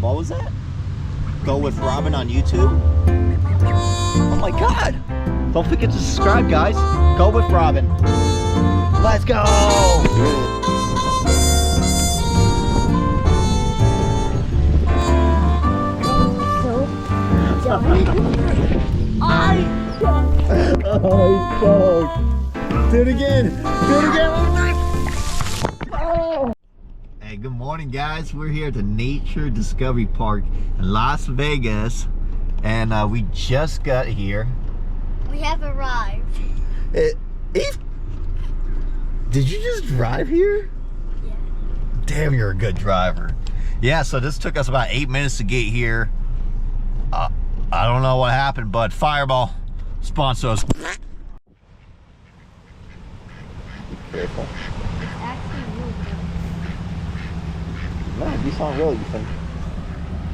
What was that? Go with Robin on YouTube? Oh my God! Don't forget to subscribe, guys. Go with Robin. Let's go! Oh, he choked. Do it again. Do it again. Oh. Hey, good morning, guys. We're here at the Nature Discovery Park in Las Vegas, and we just got here. We have arrived. Did you just drive here? Yeah. Damn, you're a good driver. Yeah, so this took us about 8 minutes to get here. I don't know what happened, but Fireball sponsor us. Be careful. It's actually really good. Man, these aren't real, Ethan.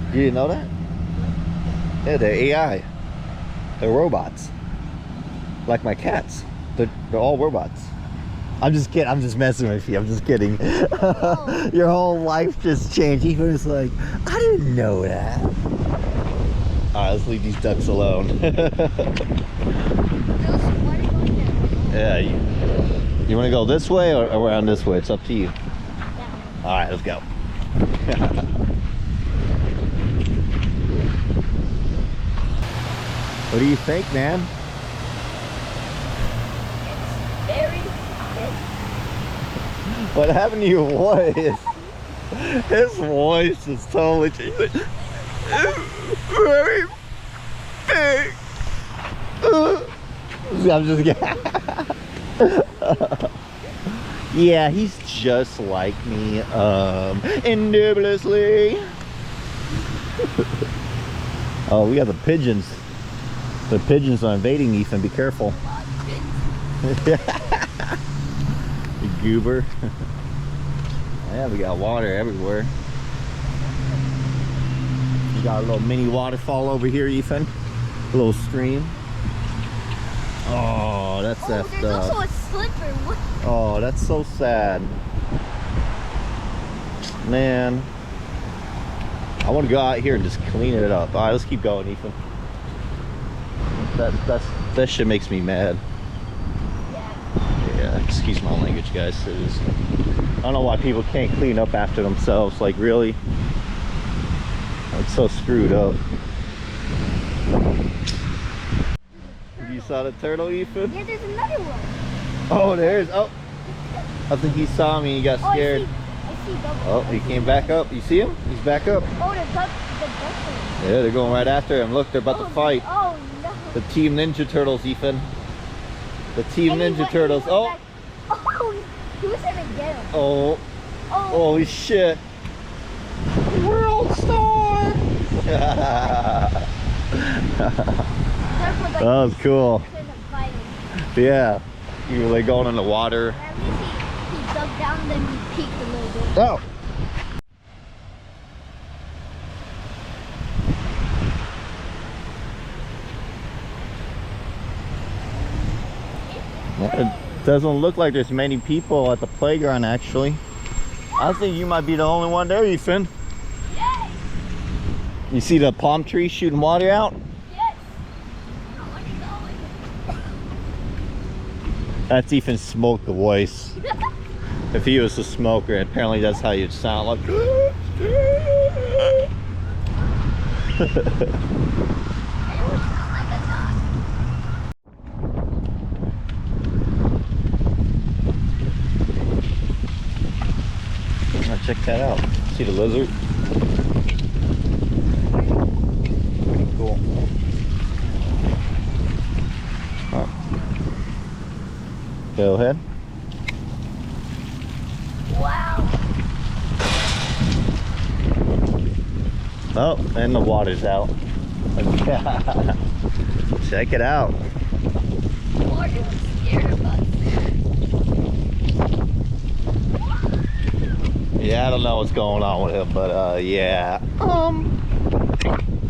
You didn't know that? Yeah, they're AI. They're robots. Like my cats. They're all robots. I'm just kidding. I'm just messing with you. I'm just kidding. Oh. Your whole life just changed. Ethan was like, I didn't know that. Alright, let's leave these ducks alone. Yeah, you want to go this way or around this way? It's up to you. Yeah. Alright, let's go. What do you think, man? It's very thick. What happened to your voice? His voice is totally changed. Very big. I'm just kidding. Yeah, he's just like me, indubitably. Oh, we got the pigeons. The pigeons are invading Ethan. Be careful. You goober. Yeah, we got water everywhere. You got a little mini waterfall over here, Ethan. A little stream. Oh, that's effed up. There's also a slipper. What? Oh, that's so sad. Man. I want to go out here and just clean it up. Alright, let's keep going, Ethan. That shit makes me mad. Yeah, excuse my language, guys. It is, I don't know why people can't clean up after themselves. Like, really? It's so screwed up. You saw the turtle, Ethan? Yeah, there's another one. Oh, there's. Oh, I think he saw me and he got scared. I see double. Oh, he came back up. You see him? He's back up. Oh, the duck. Yeah, they're going right after him. Look, they're about to fight. Oh, no. The Team Ninja Turtles, Ethan. The Team Ninja Turtles. Oh. Back. Oh, he was trying to get him. Oh. Oh. Holy shit. World Star. That was cool. Yeah. You were like going in the water. He dug down, then he peeked a little bit. Oh. It doesn't look like there's many people at the playground, actually. I think you might be the only one there, Ethan. Yes. You see the palm tree shooting water out? Yes. That's Ethan's smoke voice. If he was a smoker, apparently that's how you'd sound like. Check that out. See the lizard? Pretty cool. Huh. Go ahead. Wow. Oh, and the water's out. Check it out. Water was scared of us. Yeah, I don't know what's going on with him, but yeah.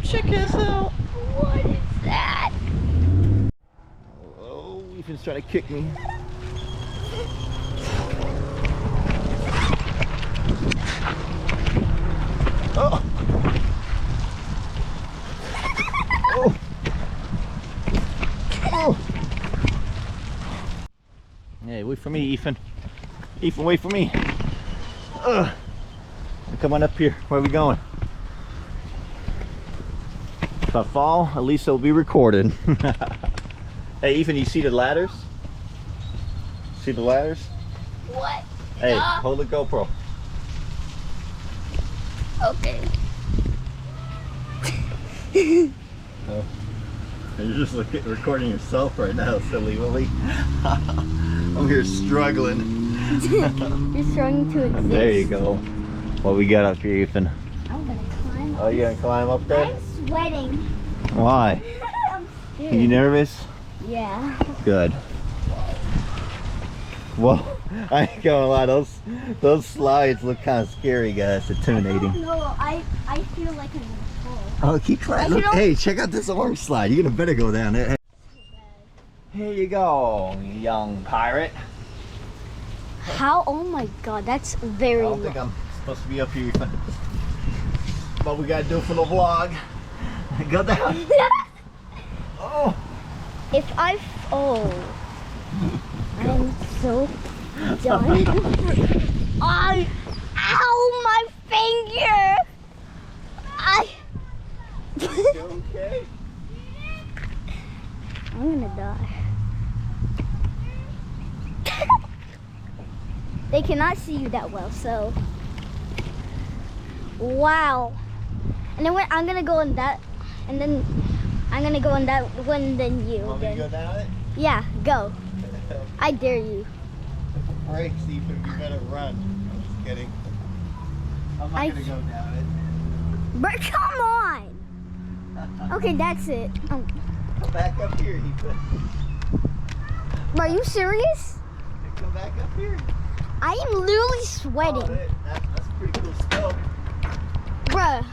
Check this out. What is that? Oh, Ethan's trying to kick me. Oh. for me, Ethan. Ethan, wait for me. Come on up here. Where are we going? If I fall, at least it'll be recorded. Hey, Ethan, you see the ladders? See the ladders? What? Hey, hold the GoPro. Okay. Oh. You're just recording yourself right now, silly Willie. I'm here struggling. You're struggling to exist. There you go. What we got up here, Ethan? I'm gonna climb. Oh, you gonna climb up there? I'm sweating. Why? I'm scared. You nervous? Yeah. Good. Well, I ain't gonna lie, those slides look kind of scary, guys. Intimidating. No, I feel like I'm gonna fall. Oh, keep climbing. Look, hey, check out this orange slide. You're gonna better go down there. Here you go, young pirate. How? Oh my god, that's very I don't think I'm supposed to be up here, but we gotta do it for the vlog. Go down. Oh. If I I'm so done. Ow, my finger! You okay? I'm gonna die. They cannot see you that well, so. Wow. And then I'm gonna go in that, and then I'm gonna go in that one, then you. Want me to go down it? Yeah, go. I dare you. Brakes, Ethan, you better run. I'm just kidding. I'm not gonna go down it. But come on! Okay, that's it. Come back up here, Ethan. Are you serious? Come back up here. I am literally sweating. Oh, that's a pretty cool scope. Bruh.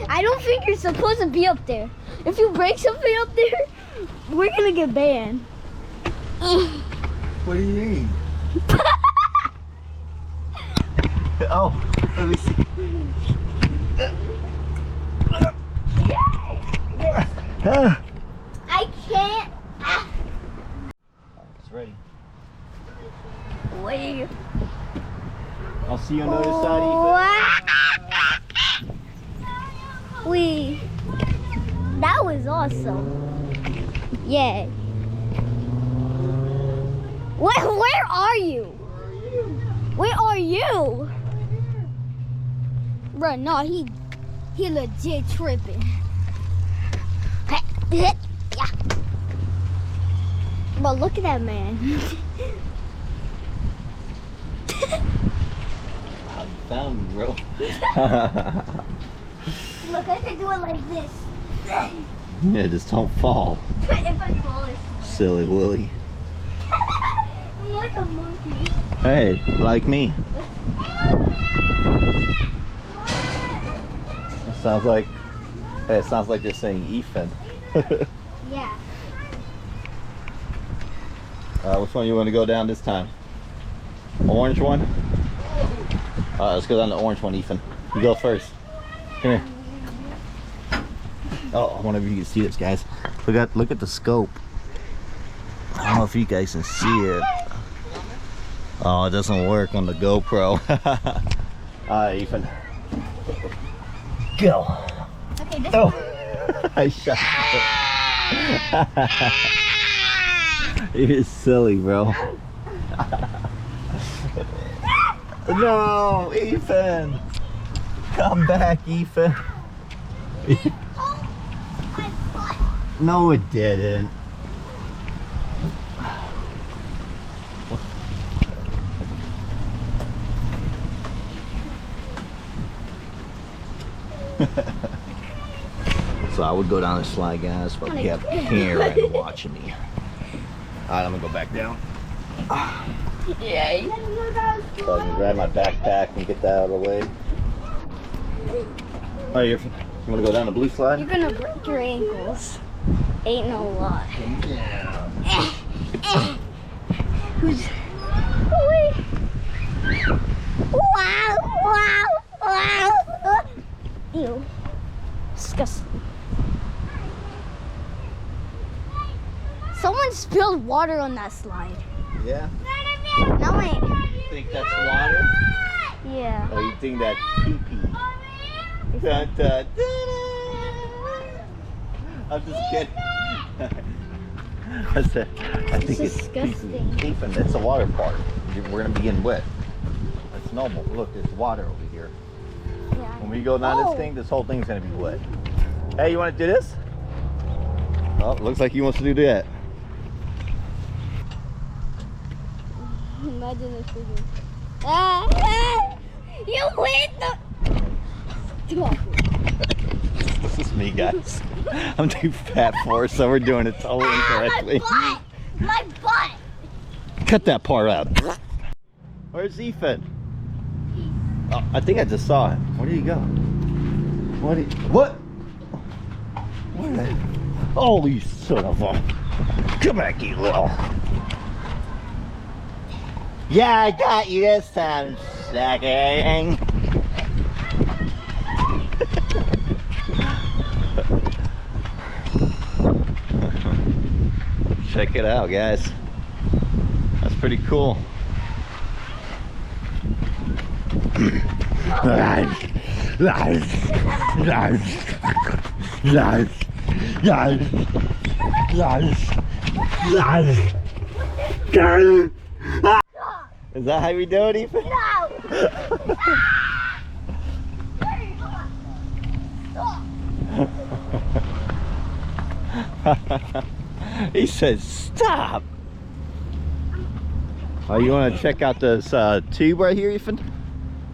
I don't think you're supposed to be up there. If you break something up there, we're gonna get banned. What do you mean? Oh, let me see. I can't. It's ready. Wait. I'll see you on the other side, Ethan. Wait. That was awesome. Yeah. Where are you? Where are you? Bro, no, he legit tripping. Bro, look at that man. I found you, bro. Look, I can do it like this. Yeah, just don't fall. If I fall, it's Silly Willie. I'm like a monkey. Hey, like me. It sounds like they're saying Ethan. Yeah. Which one you want to go down this time? Orange one? Let's go down the orange one, Ethan. You go first. Come here. Oh, I wonder if you can see this, guys. Look at the scope. I don't know if you guys can see it. Oh, it doesn't work on the GoPro. Alright, Ethan. Go. Okay, this Oh, I shot it. You're silly, bro. No, Ethan. Come back, Ethan. No, it didn't. So I would go down the slide, guys, but we have Karen watching me. Alright, I'm gonna go back down. Yay. So I can grab my backpack and get that out of the way. Alright, you wanna go down the blue slide? You're gonna break your ankles. Ain't no lie. Yeah. Who's... Wait. Wow, wow, wow. Ew. Disgusting. Someone spilled water on that slide. Yeah? No, wait. You think that's water? Yeah. Or you think that's pee-pee? Dun, dun, dun. I'm just kidding. I think it's disgusting. Ethan, it's a water park. We're gonna be getting wet. That's normal. Look, there's water over here. Yeah. When we go down this thing, this whole thing's gonna be wet. Hey, you want to do this? Oh, looks like he wants to do that. Imagine this thing. You hit the. This is me, guys. I'm too fat for it, so we're doing it totally incorrectly. My butt! Cut that part out. Where's Ethan? Oh, I think I just saw him. Where did he go? What? Where the? Oh, you son of a! Come back, you little. Yeah, I got you this time, sucker. Check it out, guys. That's pretty cool. Is that how we do it, Ethan? No! He says, stop! Oh, you want to check out this tube right here, Ethan?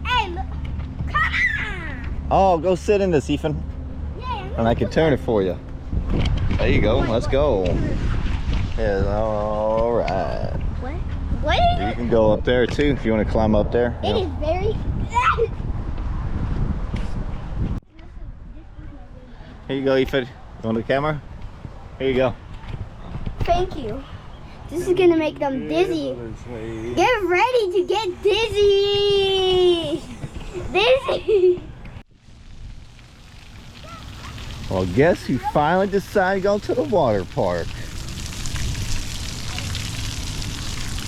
Hey, look. Come on! Oh, go sit in this, Ethan. Yeah. And I can turn it for you. There you go. Let's go. Yeah, all right. What? What is You it? can go up there too if you want to climb up there. It is very. Here you go, Ethan. You want the camera? Here you go. Thank you. This is gonna make them dizzy. Get ready to get dizzy. Dizzy. Well, guess who finally decided to go to the water park?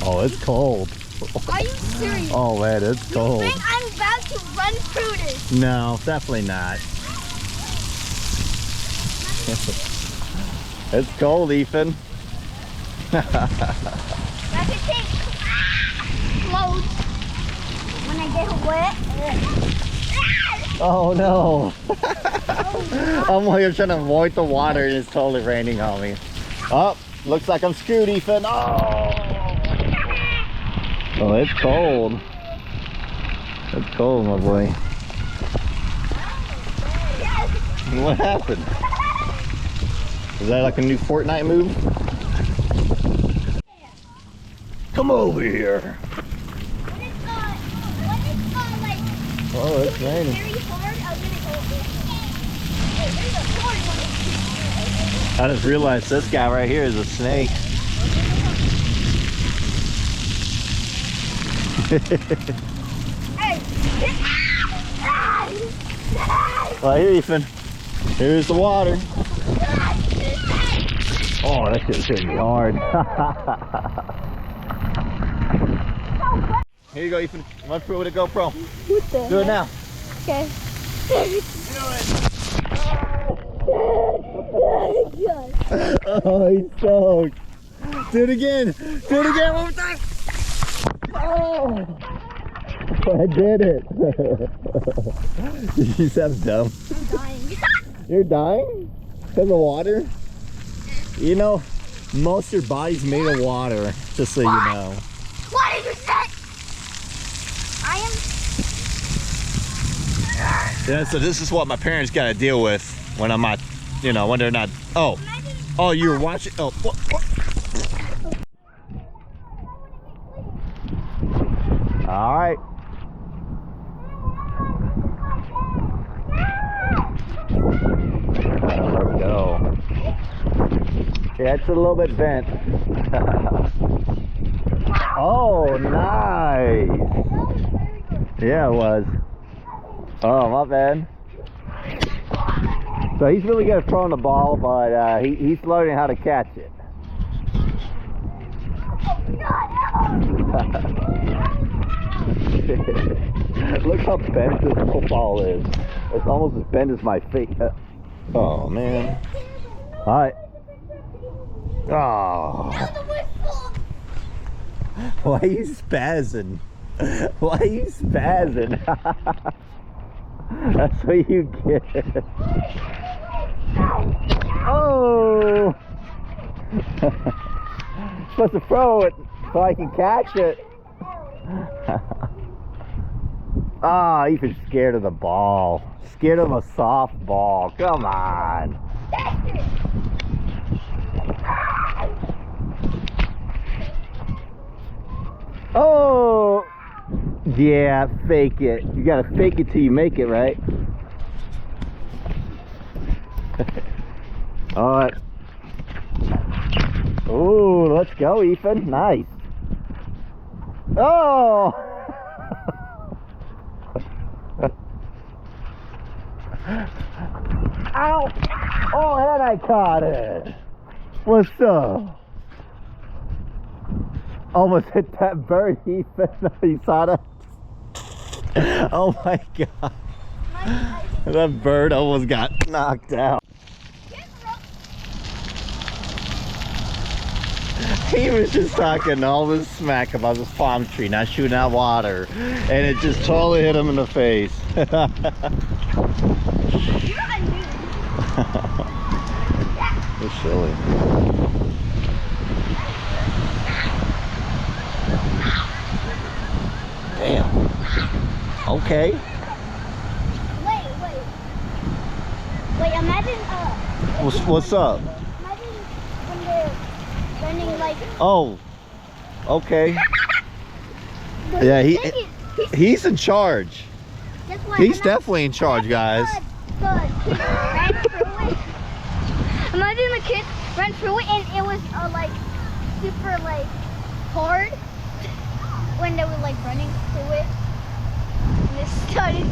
Oh, it's cold. Are you serious? Oh man, it's You cold. think I'm about to run through this? No, definitely not. It's cold, Ethan. Like a thing floats when I get wet. Oh no. I'm like trying to avoid the water and it's totally raining on me. Oh, looks like I'm screwed, Ethan. Oh, it's cold. It's cold, my boy. What happened? Is that like a new Fortnite move? Come over here. When it's like Oh, it's raining. very hard, I'm gonna go over. Hey, there's a hard one. I just realized this guy right here is a snake. Hey. Well, here, Ethan. Here's the water. Oh, that shit's hitting me hard. Here you go, Ethan. Run through with a GoPro. What the Do it now. Okay. Oh, he's soaked. Do it again. Do it again one more time. Oh, I did it. You sound dumb. I'm dying. You're dying? Because of water? You know, most of your body's made of water, just so you know. What did you say? I am. Yeah, so this is what my parents got to deal with when I'm not, you know, when they're not. Oh, oh, you were watching. Oh, what? All right. Let's go. Yeah, it's a little bit bent. Oh, nice. Yeah, it was. Oh, my bad. So he's really good at throwing the ball, but he's learning how to catch it. Oh, God. Look how bent this football is. It's almost as bent as my face. Oh man. Hi. Oh. Why are you spazzing? Why are you spazzing? That's what you get. Oh! Supposed to throw it so I can catch it. Ah, you're scared of the ball. Scared of a softball. Come on. Oh! Yeah, fake it. You gotta fake it till you make it, right? Alright. Ooh, let's go, Ethan. Nice. Oh! Ow! Oh, and I caught it. What's up? Almost hit that bird, Ethan. You saw that? Oh my god. That bird almost got knocked out. He was just talking all this smack about this palm tree not shooting out water, and it just totally hit him in the face. You're silly. Damn. Okay. Wait, imagine What's up? Imagine when they're running like. Oh. Okay. Yeah, he's in charge. He's definitely in charge, guys. Imagine the kids ran through it and it was like super like hard when they were like running through it. And it started.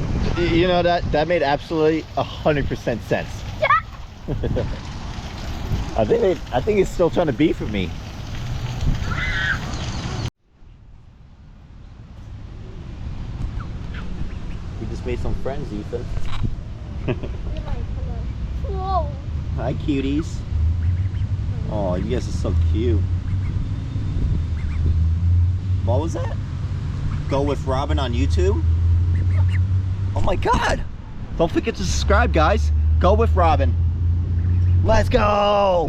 You know, that made absolutely 100% sense. I think he's still trying to beef with me. We just made some friends, Ethan. Whoa. Hi, cuties. Oh, you guys are so cute. What was that? Go with Robin on YouTube? Oh my god! Don't forget to subscribe, guys. Go with Robin. Let's go!